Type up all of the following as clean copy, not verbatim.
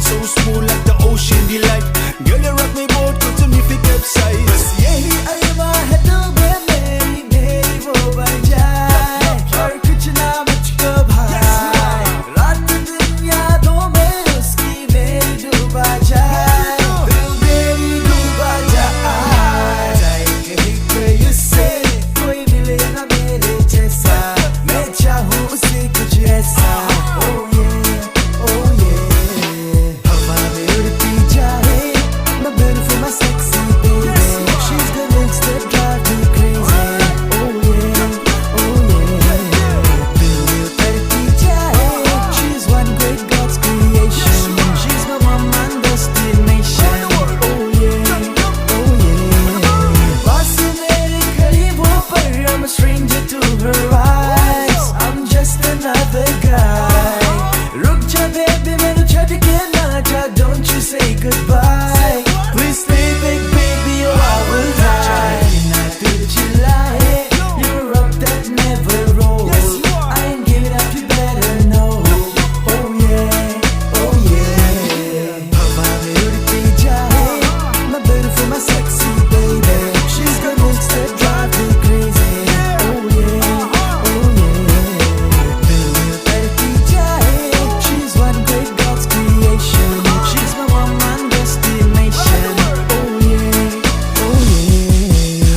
so smooth like the ocean delight. Girl, you rock me boat, cause you me fi capsize. यही अरमा है दिल में मेरी वो बन जाए और कुछ ना मुझको भाए रात दिन यादों में उसकी मेरी डूबा जाए दिल मेरी डूबा जाए कहीं कहीं से कोई मिले ना मेरे जैसा मैं चाहूँ उसे कुछ ऐसा हवा में उड़ती जाए my beautiful my sexy baby she's the lips that drive me crazy दिल में उतरती जाए she's one great God's creation she's my one man destination पास मेरे करीब हो पर I'm a stranger to her eyes I'm just another guy रुक जा baby मैंने छड़ के ना जा don't you say goodbye please stay back baby or I will die ना तुझे लाए you're a rock that never rolls I ain't giving up you better know हवा में उड़ती जाए my beautiful my sexy baby she's got looks that drive me crazy दिल में उतरती जाए she's one great God's creation she's my one man destination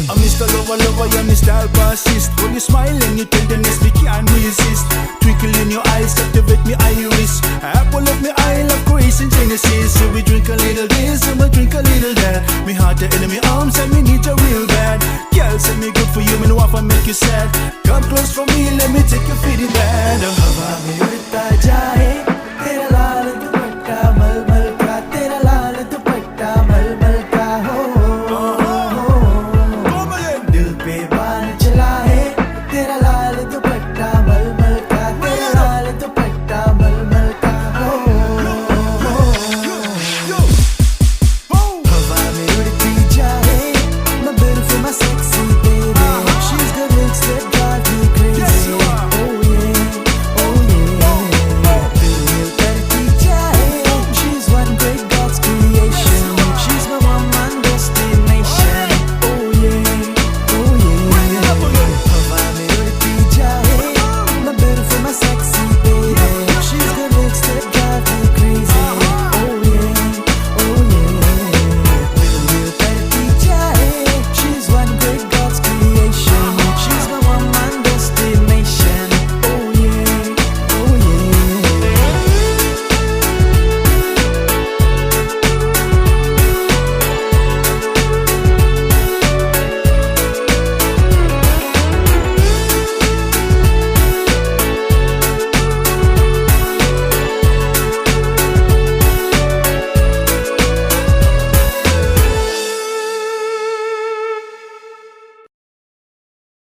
I'm Mr. Lover, lover, you're Mr. Bassist. When you smile and you tenderness, me can't resist. Twinkle in your eyes, captivate me iris. Apple of me eye, love grace and Genesis. So we drink a little this and we drink a little that. Me heart the enemy arms and me need you real bad. Girl, say me good for you, me know if I make you sad.